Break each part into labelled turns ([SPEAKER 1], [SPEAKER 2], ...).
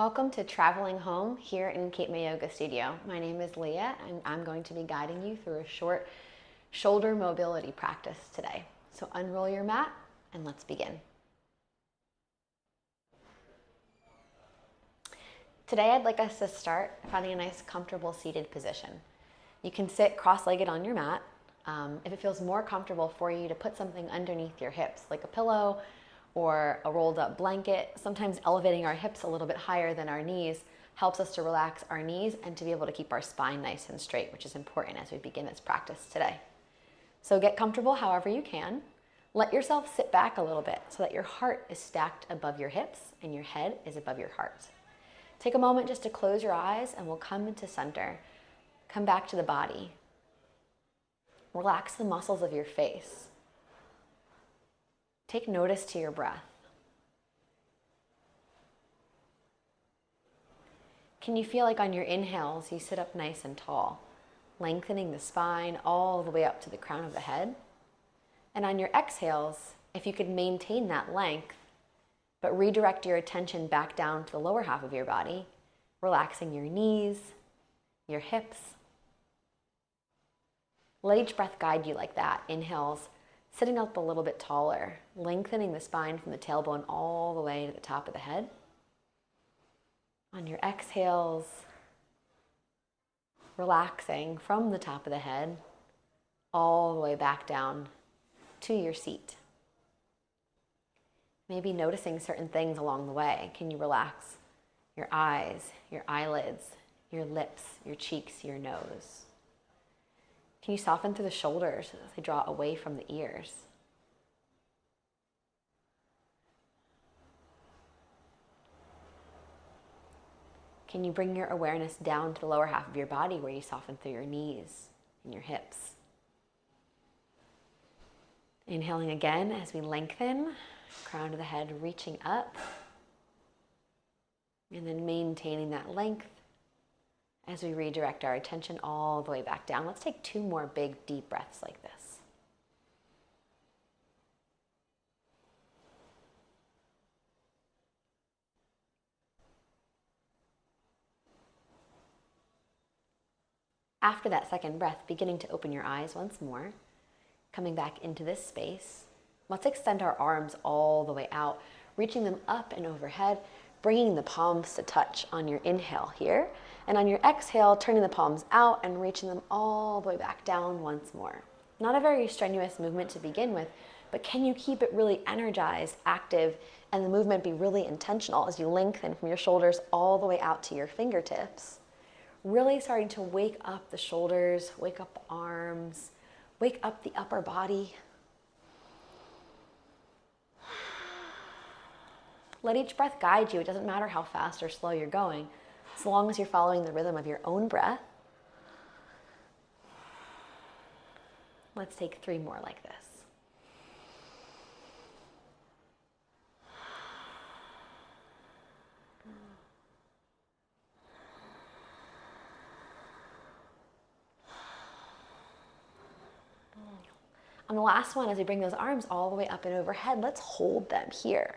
[SPEAKER 1] Welcome to Traveling Home here in Cape May Yoga Studio. My name is Leah and I'm going to be guiding you through a short shoulder mobility practice today. So unroll your mat and let's begin. Today I'd like us to start finding a nice comfortable seated position. You can sit cross-legged on your mat. If it feels more comfortable for you to put something underneath your hips, like a pillow or a rolled up blanket. Sometimes elevating our hips a little bit higher than our knees helps us to relax our knees and to be able to keep our spine nice and straight, which is important as we begin this practice today. So get comfortable however you can. Let yourself sit back a little bit so that your heart is stacked above your hips and your head is above your heart. Take a moment just to close your eyes and we'll come into center. Come back to the body. Relax the muscles of your face. Take notice to your breath. Can you feel like on your inhales, you sit up nice and tall, lengthening the spine all the way up to the crown of the head? And on your exhales, if you could maintain that length, but redirect your attention back down to the lower half of your body, relaxing your knees, your hips. Let each breath guide you like that. Inhales, sitting up a little bit taller, lengthening the spine from the tailbone all the way to the top of the head. On your exhales, relaxing from the top of the head all the way back down to your seat. Maybe noticing certain things along the way. Can you relax your eyes, your eyelids, your lips, your cheeks, your nose? Can you soften through the shoulders as they draw away from the ears? Can you bring your awareness down to the lower half of your body where you soften through your knees and your hips? Inhaling again as we lengthen, crown of the head reaching up, and then maintaining that length as we redirect our attention all the way back down. Let's take 2 more big, deep breaths like this. After that second breath, beginning to open your eyes once more, coming back into this space. Let's extend our arms all the way out, reaching them up and overhead, bringing the palms to touch on your inhale here. And on your exhale, turning the palms out and reaching them all the way back down once more. Not a very strenuous movement to begin with, but can you keep it really energized, active, and the movement be really intentional as you lengthen from your shoulders all the way out to your fingertips? Really starting to wake up the shoulders, wake up the arms, wake up the upper body. Let each breath guide you. It doesn't matter how fast or slow you're going, as long as you're following the rhythm of your own breath. Let's take 3 more like this. On the last one, as we bring those arms all the way up and overhead, let's hold them here.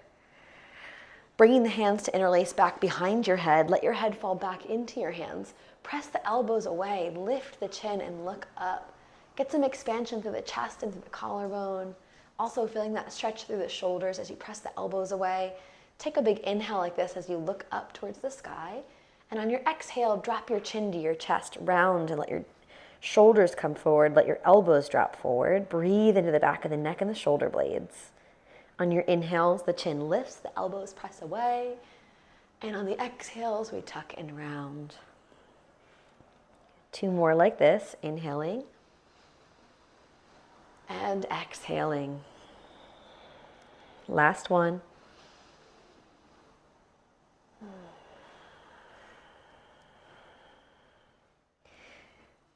[SPEAKER 1] Bringing the hands to interlace back behind your head. Let your head fall back into your hands. Press the elbows away. Lift the chin and look up. Get some expansion through the chest and through the collarbone. Also feeling that stretch through the shoulders as you press the elbows away. Take a big inhale like this as you look up towards the sky. And on your exhale, drop your chin to your chest. Round and let your shoulders come forward. Let your elbows drop forward. Breathe into the back of the neck and the shoulder blades. On your inhales, the chin lifts, the elbows press away. And on the exhales, we tuck and round. 2 more like this, inhaling and exhaling. Last one.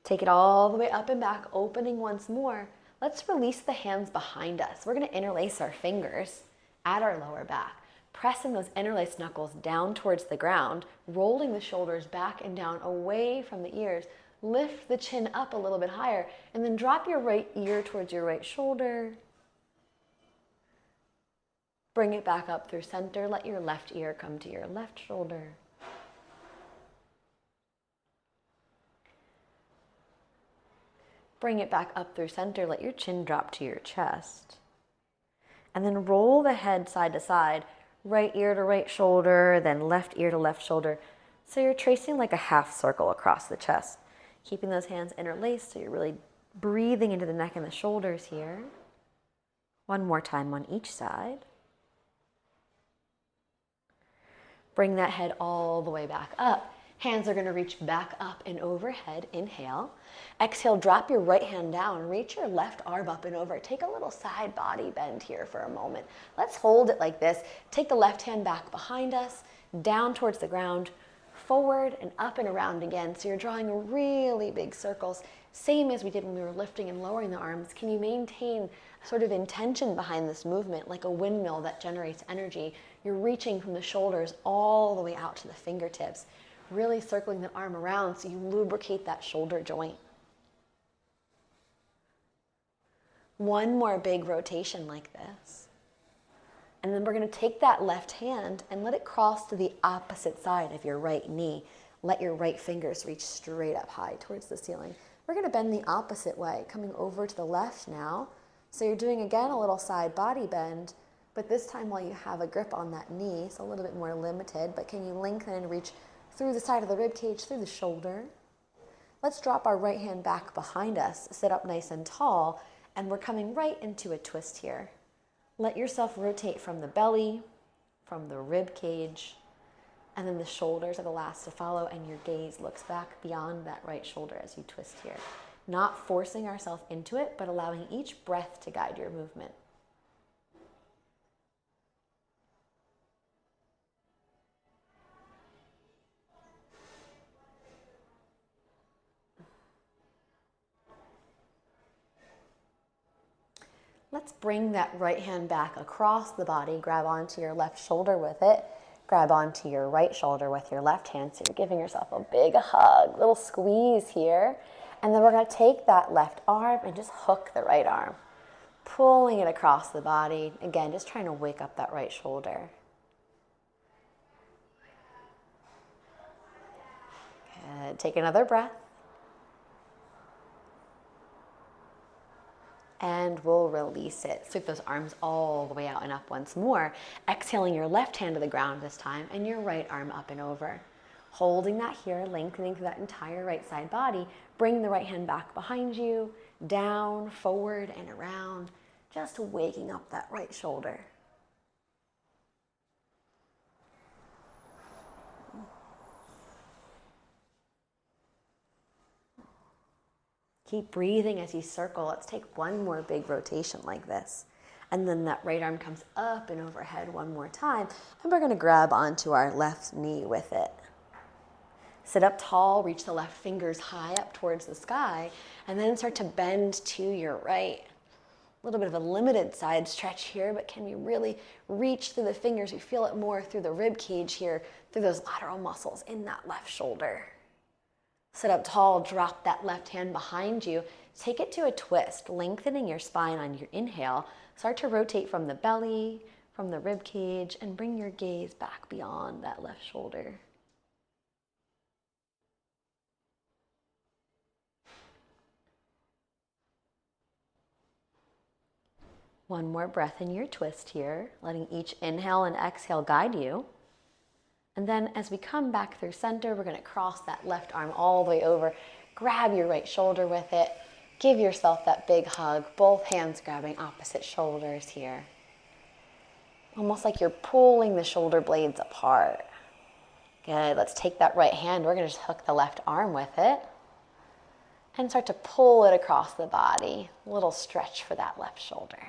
[SPEAKER 1] Take it all the way up and back, opening once more. Let's release the hands behind us. We're going to interlace our fingers at our lower back, pressing those interlaced knuckles down towards the ground, rolling the shoulders back and down away from the ears. Lift the chin up a little bit higher, and then drop your right ear towards your right shoulder. Bring it back up through center. Let your left ear come to your left shoulder. Bring it back up through center. Let your chin drop to your chest. And then roll the head side to side, right ear to right shoulder, then left ear to left shoulder. So you're tracing like a half circle across the chest. Keeping those hands interlaced so you're really breathing into the neck and the shoulders here. One more time on each side. Bring that head all the way back up. Hands are going to reach back up and overhead. Inhale. Exhale, drop your right hand down. Reach your left arm up and over. Take a little side body bend here for a moment. Let's hold it like this. Take the left hand back behind us, down towards the ground, forward and up and around again. So you're drawing really big circles. Same as we did when we were lifting and lowering the arms. Can you maintain sort of intention behind this movement, like a windmill that generates energy? You're reaching from the shoulders all the way out to the fingertips, really circling the arm around so you lubricate that shoulder joint. One more big rotation like this. And then we're going to take that left hand and let it cross to the opposite side of your right knee. Let your right fingers reach straight up high towards the ceiling. We're going to bend the opposite way, coming over to the left now. So you're doing, again, a little side body bend, but this time while you have a grip on that knee, so a little bit more limited, but can you lengthen and reach through the side of the rib cage, through the shoulder? Let's drop our right hand back behind us, sit up nice and tall, and we're coming right into a twist here. Let yourself rotate from the belly, from the rib cage, and then the shoulders are the last to follow, and your gaze looks back beyond that right shoulder as you twist here. Not forcing ourselves into it, but allowing each breath to guide your movement. Let's bring that right hand back across the body. Grab onto your left shoulder with it. Grab onto your right shoulder with your left hand. So you're giving yourself a big hug, little squeeze here. And then we're going to take that left arm and just hook the right arm. Pulling it across the body. Again, just trying to wake up that right shoulder. Good. Take another breath. And we'll release it. Sweep those arms all the way out and up once more. Exhaling your left hand to the ground this time and your right arm up and over. Holding that here, lengthening through that entire right side body. Bring the right hand back behind you, down, forward, and around. Just waking up that right shoulder. Keep breathing as you circle. Let's take one more big rotation like this. And then that right arm comes up and overhead one more time. And we're going to grab onto our left knee with it. Sit up tall, reach the left fingers high up towards the sky, and then start to bend to your right. A little bit of a limited side stretch here, but can we really reach through the fingers? We feel it more through the rib cage here, through those lateral muscles in that left shoulder. Sit up tall, drop that left hand behind you. Take it to a twist, lengthening your spine on your inhale. Start to rotate from the belly, from the rib cage, and bring your gaze back beyond that left shoulder. One more breath in your twist here, letting each inhale and exhale guide you. And then as we come back through center, we're going to cross that left arm all the way over. Grab your right shoulder with it. Give yourself that big hug. Both hands grabbing opposite shoulders here. Almost like you're pulling the shoulder blades apart. Good. Let's take that right hand. We're going to just hook the left arm with it. And start to pull it across the body. A little stretch for that left shoulder.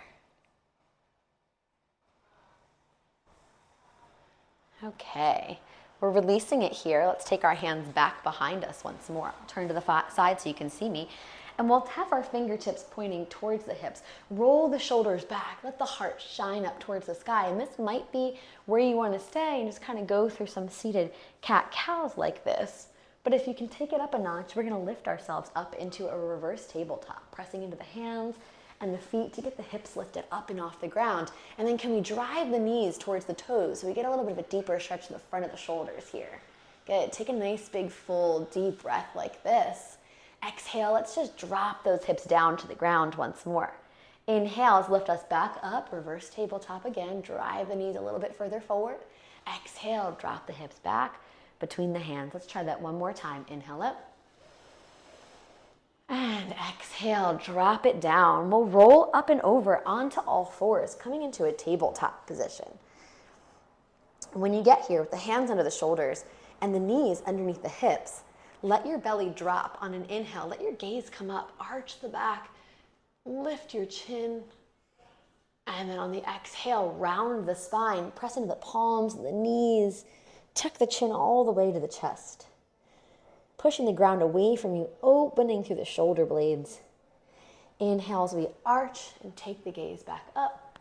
[SPEAKER 1] Okay, we're releasing it here. Let's take our hands back behind us once more. Turn to the side so you can see me. And we'll have our fingertips pointing towards the hips. Roll the shoulders back. Let the heart shine up towards the sky. And this might be where you want to stay and just kind of go through some seated cat-cows like this. But if you can take it up a notch, we're going to lift ourselves up into a reverse tabletop, pressing into the hands and the feet to get the hips lifted up and off the ground. And then can we drive the knees towards the toes so we get a little bit of a deeper stretch to the front of the shoulders here. Good. Take a nice big full deep breath like this. Exhale, let's just drop those hips down to the ground once more. Inhales, lift us back up, reverse tabletop again, drive the knees a little bit further forward. Exhale, drop the hips back between the hands. Let's try that one more time. Inhale up. And exhale, drop it down. We'll roll up and over onto all fours, coming into a tabletop position. When you get here with the hands under the shoulders and the knees underneath the hips, let your belly drop on an inhale. Let your gaze come up, arch the back, lift your chin. And then on the exhale, round the spine, press into the palms and the knees, tuck the chin all the way to the chest. Pushing the ground away from you, opening through the shoulder blades. Inhale as we arch and take the gaze back up.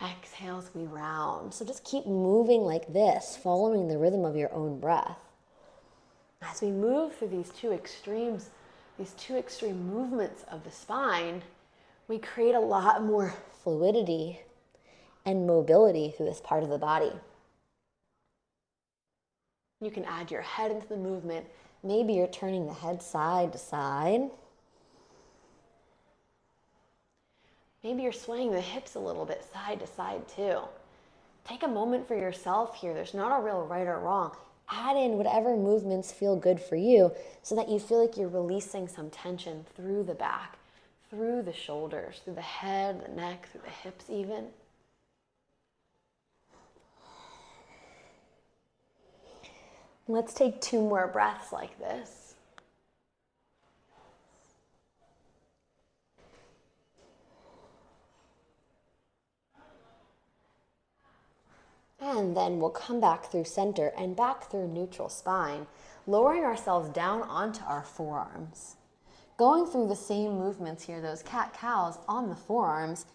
[SPEAKER 1] Exhale as we round. So just keep moving like this, following the rhythm of your own breath. As we move through these two extreme movements of the spine, we create a lot more fluidity and mobility through this part of the body. You can add your head into the movement. Maybe you're turning the head side to side. Maybe you're swaying the hips a little bit side to side too. Take a moment for yourself here. There's not a real right or wrong. Add in whatever movements feel good for you so that you feel like you're releasing some tension through the back, through the shoulders, through the head, the neck, through the hips even. Let's take 2 more breaths like this. And then we'll come back through center and back through neutral spine, lowering ourselves down onto our forearms. Going through the same movements here, those cat-cows on the forearms,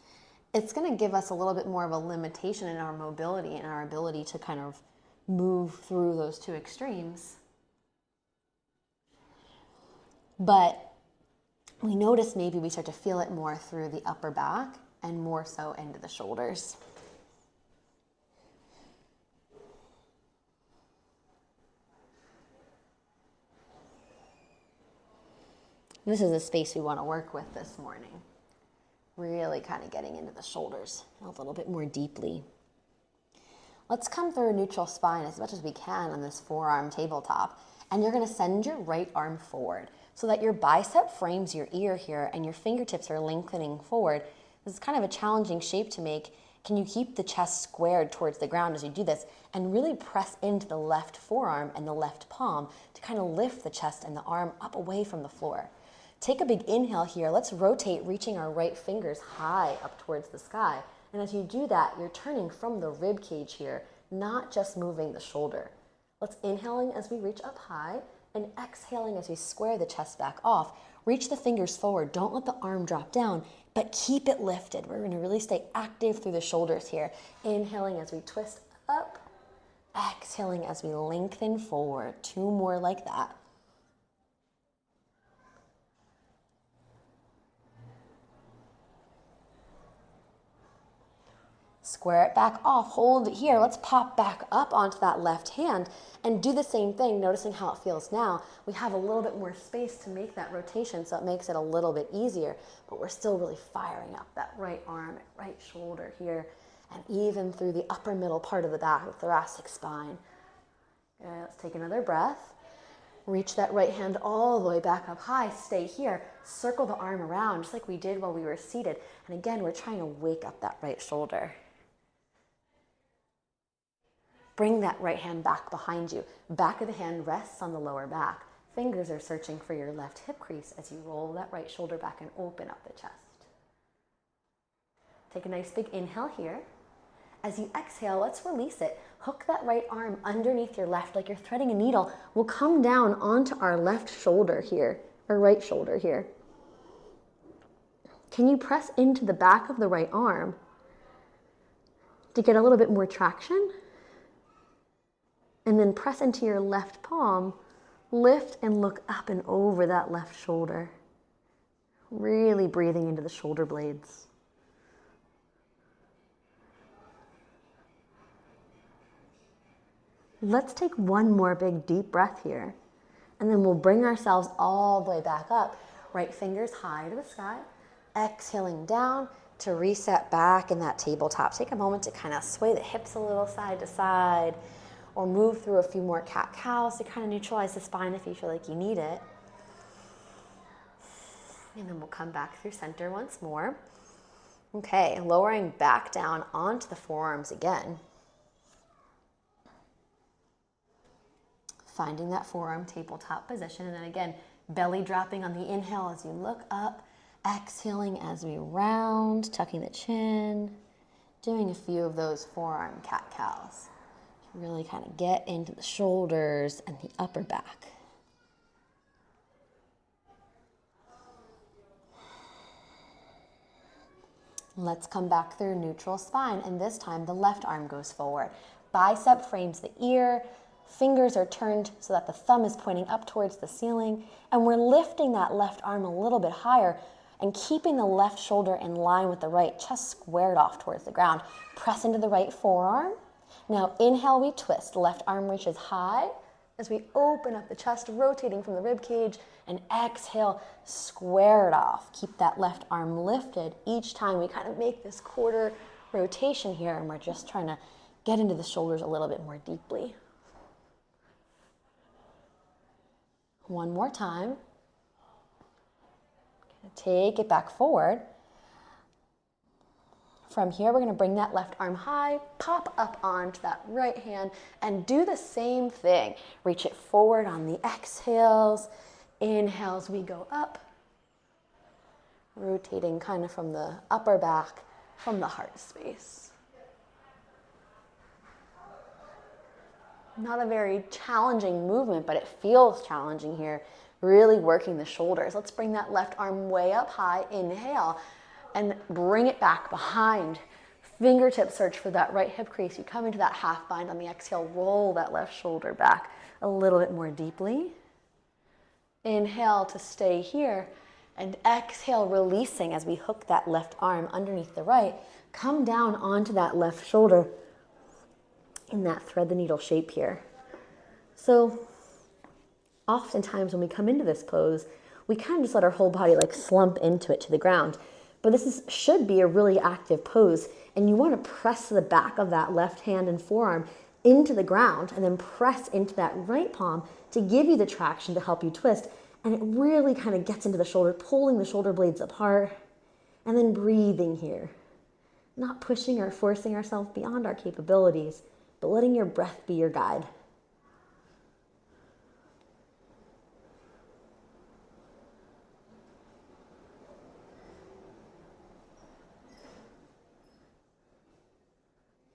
[SPEAKER 1] it's going to give us a little bit more of a limitation in our mobility and our ability to kind of move through those two extremes. But we notice maybe we start to feel it more through the upper back and more so into the shoulders. This is the space we want to work with this morning. Really kind of getting into the shoulders a little bit more deeply. Let's come through a neutral spine as much as we can on this forearm tabletop. And you're going to send your right arm forward so that your bicep frames your ear here and your fingertips are lengthening forward. This is kind of a challenging shape to make. Can you keep the chest squared towards the ground as you do this and really press into the left forearm and the left palm to kind of lift the chest and the arm up away from the floor. Take a big inhale here. Let's rotate, reaching our right fingers high up towards the sky. And as you do that, you're turning from the rib cage here, not just moving the shoulder. Let's inhaling as we reach up high and exhaling as we square the chest back off. Reach the fingers forward. Don't let the arm drop down, but keep it lifted. We're going to really stay active through the shoulders here. Inhaling as we twist up, exhaling as we lengthen forward. 2 more like that. Square it back off, hold it here. Let's pop back up onto that left hand and do the same thing, noticing how it feels now. We have a little bit more space to make that rotation, so it makes it a little bit easier, but we're still really firing up that right arm, right shoulder here, and even through the upper middle part of the back, the thoracic spine. Okay, let's take another breath. Reach that right hand all the way back up high. Stay here. Circle the arm around, just like we did while we were seated. And again, we're trying to wake up that right shoulder. Bring that right hand back behind you. Back of the hand rests on the lower back. Fingers are searching for your left hip crease as you roll that right shoulder back and open up the chest. Take a nice big inhale here. As you exhale, let's release it. Hook that right arm underneath your left like you're threading a needle. We'll come down onto our left shoulder here, or right shoulder here. Can you press into the back of the right arm to get a little bit more traction? And then press into your left palm, lift and look up and over that left shoulder. Really breathing into the shoulder blades. Let's take one more big deep breath here. And then we'll bring ourselves all the way back up. Right fingers high to the sky. Exhaling down to reset back in that tabletop. Take a moment to kind of sway the hips a little side to side, or move through a few more cat-cows to kind of neutralize the spine if you feel like you need it. And then we'll come back through center once more. Okay, lowering back down onto the forearms again. Finding that forearm tabletop position, and then again, belly dropping on the inhale as you look up, exhaling as we round, tucking the chin, doing a few of those forearm cat-cows. Really kind of get into the shoulders and the upper back. Let's come back through neutral spine, and this time the left arm goes forward. Bicep frames the ear, fingers are turned so that the thumb is pointing up towards the ceiling, and we're lifting that left arm a little bit higher and keeping the left shoulder in line with the right, chest squared off towards the ground. Press into the right forearm. Now inhale, we twist. Left arm reaches high as we open up the chest, rotating from the rib cage, and exhale, square it off. Keep that left arm lifted each time we kind of make this quarter rotation here, and we're just trying to get into the shoulders a little bit more deeply. One more time. Take it back forward. From here, we're going to bring that left arm high, pop up onto that right hand, and do the same thing. Reach it forward on the exhales. Inhales, we go up, rotating kind of from the upper back, from the heart space. Not a very challenging movement, but it feels challenging here. Really working the shoulders. Let's bring that left arm way up high. Inhale. And bring it back behind. Fingertips search for that right hip crease. You come into that half bind on the exhale. Roll that left shoulder back a little bit more deeply. Inhale to stay here. And exhale, releasing as we hook that left arm underneath the right. Come down onto that left shoulder in that thread the needle shape here. So oftentimes when we come into this pose, we kind of just let our whole body like slump into it to the ground. But this should be a really active pose, and you want to press the back of that left hand and forearm into the ground and then press into that right palm to give you the traction to help you twist. And it really kind of gets into the shoulder, pulling the shoulder blades apart, and then breathing here. Not pushing or forcing ourselves beyond our capabilities, but letting your breath be your guide.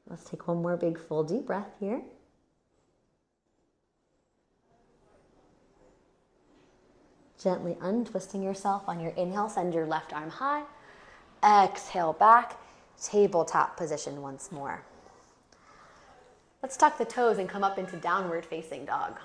[SPEAKER 1] Let's take one more big full deep breath here. Gently untwisting yourself on your inhale, send your left arm high. Exhale back, tabletop position once more. Let's tuck the toes and come up into downward facing dog.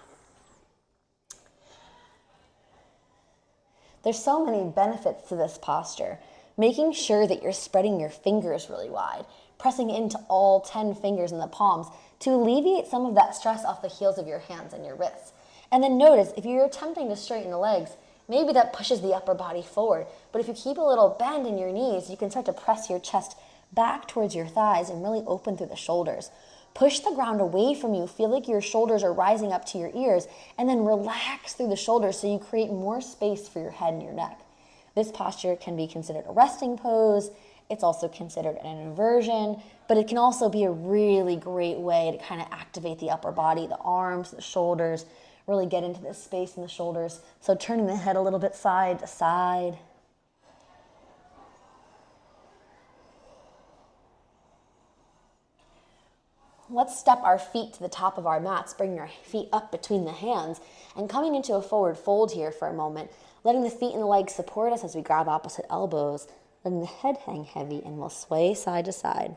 [SPEAKER 1] There's so many benefits to this posture. Making sure that you're spreading your fingers really wide, pressing into all 10 fingers in the palms to alleviate some of that stress off the heels of your hands and your wrists. And then notice, if you're attempting to straighten the legs, maybe that pushes the upper body forward. But if you keep a little bend in your knees, you can start to press your chest back towards your thighs and really open through the shoulders. Push the ground away from you. Feel like your shoulders are rising up to your ears, and then relax through the shoulders so you create more space for your head and your neck. This posture can be considered a resting pose. It's also considered an inversion, but it can also be a really great way to kind of activate the upper body, the arms, the shoulders, really get into this space in the shoulders. So turning the head a little bit side to side. Let's step our feet to the top of our mats, bring our feet up between the hands, and coming into a forward fold here for a moment, letting the feet and the legs support us as we grab opposite elbows, letting the head hang heavy, and we'll sway side to side.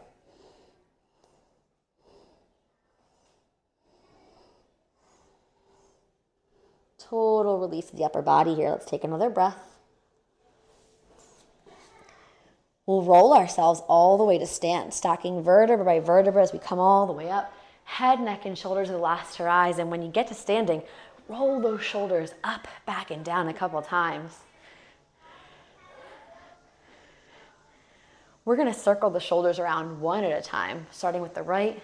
[SPEAKER 1] Total release of the upper body here. Let's take another breath. We'll roll ourselves all the way to stand, stacking vertebra by vertebra as we come all the way up. Head, neck, and shoulders are the last to rise. And when you get to standing, Roll those shoulders up, back, and down a couple times. We're gonna circle the shoulders around one at a time, starting with the right,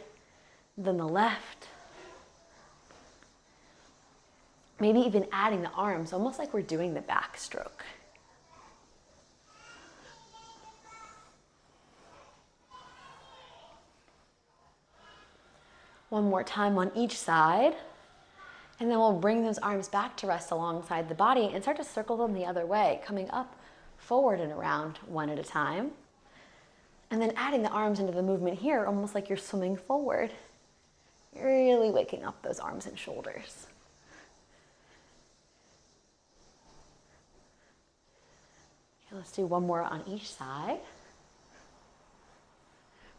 [SPEAKER 1] then the left. Maybe even adding the arms, almost like we're doing the backstroke. One more time on each side. And then we'll bring those arms back to rest alongside the body and start to circle them the other way, coming up, forward, and around one at a time. And then adding the arms into the movement here, almost like you're swimming forward. Really waking up those arms and shoulders. Okay, let's do one more on each side.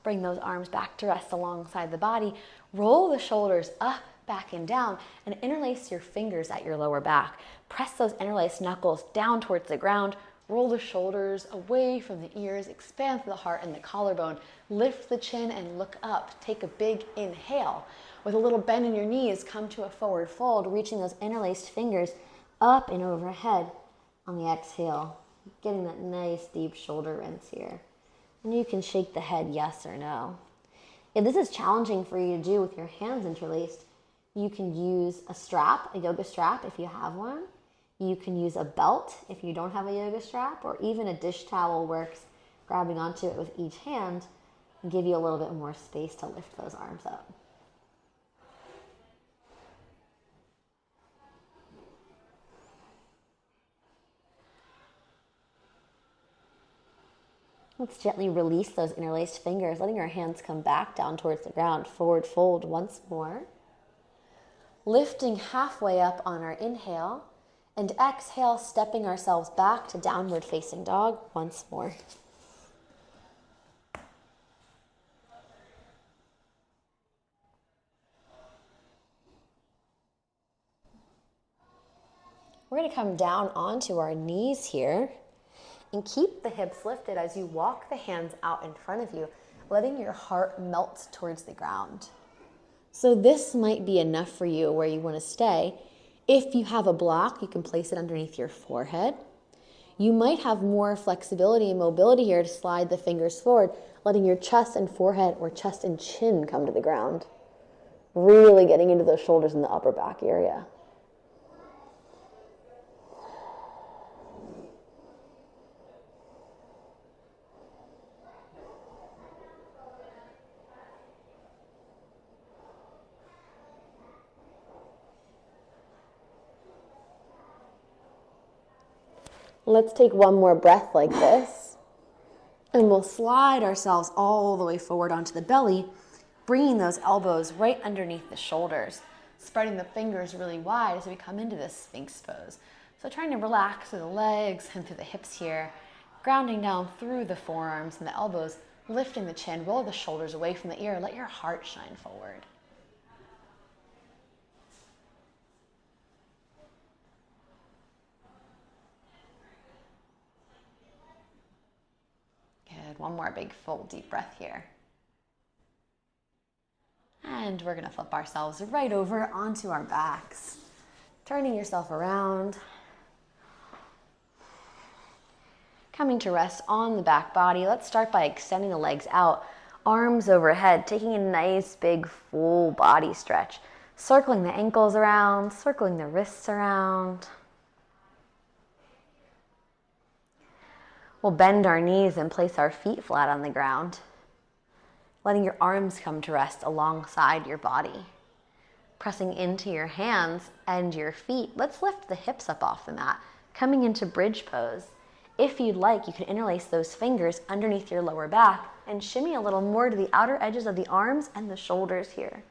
[SPEAKER 1] Bring those arms back to rest alongside the body. Roll the shoulders up, back, and down, and interlace your fingers at your lower back. Press those interlaced knuckles down towards the ground. Roll the shoulders away from the ears. Expand the heart and the collarbone. Lift the chin and look up. Take a big inhale. With a little bend in your knees, come to a forward fold, reaching those interlaced fingers up and overhead on the exhale. Getting that nice deep shoulder rinse here. And you can shake the head yes or no. If this is challenging for you to do with your hands interlaced, you can use a strap, a yoga strap if you have one. You can use a belt if you don't have a yoga strap, or even a dish towel works, grabbing onto it with each hand and give you a little bit more space to lift those arms up. Let's gently release those interlaced fingers, letting our hands come back down towards the ground. Forward fold once more. Lifting halfway up on our inhale, and exhale, stepping ourselves back to downward facing dog once more. We're going to come down onto our knees here. And keep the hips lifted as you walk the hands out in front of you, letting your heart melt towards the ground. So this might be enough for you where you want to stay. If you have a block, you can place it underneath your forehead. You might have more flexibility and mobility here to slide the fingers forward, letting your chest and forehead or chest and chin come to the ground. Really getting into those shoulders in the upper back area. Let's take one more breath like this, and we'll slide ourselves all the way forward onto the belly, bringing those elbows right underneath the shoulders, spreading the fingers really wide as we come into this Sphinx pose. So trying to relax through the legs and through the hips here, grounding down through the forearms and the elbows, lifting the chin, roll the shoulders away from the ear, let your heart shine forward. Good, one more big full deep breath here. And we're gonna flip ourselves right over onto our backs. Turning yourself around. Coming to rest on the back body. Let's start by extending the legs out, arms overhead, taking a nice big full body stretch. Circling the ankles around, circling the wrists around. We'll bend our knees and place our feet flat on the ground, letting your arms come to rest alongside your body. Pressing into your hands and your feet, let's lift the hips up off the mat, coming into bridge pose. If you'd like, you can interlace those fingers underneath your lower back and shimmy a little more to the outer edges of the arms and the shoulders here.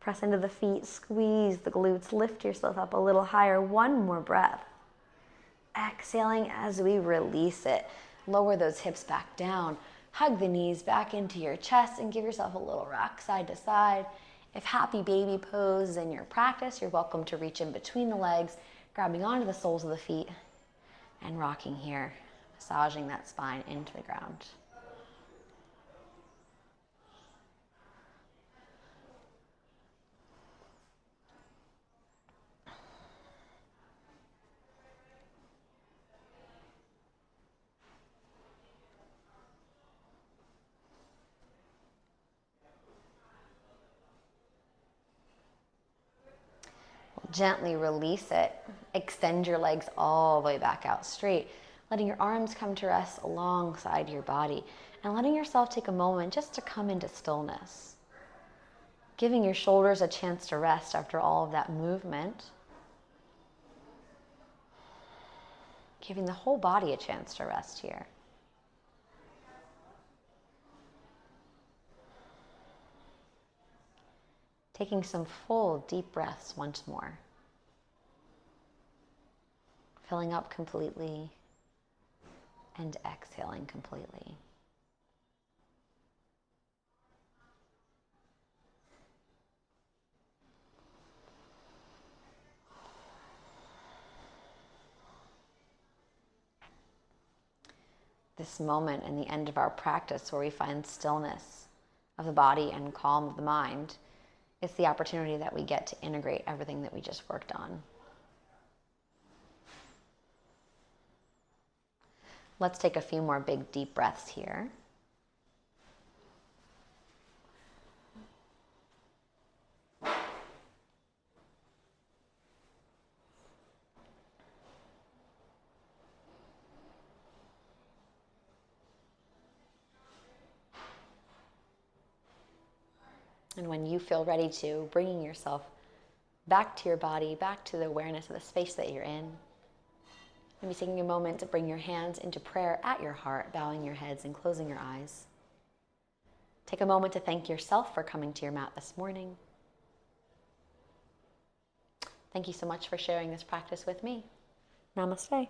[SPEAKER 1] Press into the feet, squeeze the glutes, lift yourself up a little higher. One more breath. Exhaling as we release it. Lower those hips back down. Hug the knees back into your chest and give yourself a little rock side to side. If happy baby pose is in your practice, you're welcome to reach in between the legs, grabbing onto the soles of the feet and rocking here. massaging that spine into the ground. Gently release it. Extend your legs all the way back out straight, letting your arms come to rest alongside your body and letting yourself take a moment just to come into stillness. Giving your shoulders a chance to rest after all of that movement. Giving the whole body a chance to rest here. Taking some full deep breaths once more. Filling up completely and exhaling completely. This moment in the end of our practice where we find stillness of the body and calm of the mind is the opportunity that we get to integrate everything that we just worked on. Let's take a few more big deep breaths here. And when you feel ready to, bringing yourself back to your body, back to the awareness of the space that you're in. Maybe taking a moment to bring your hands into prayer at your heart, bowing your heads and closing your eyes. Take a moment to thank yourself for coming to your mat this morning. Thank you so much for sharing this practice with me. Namaste.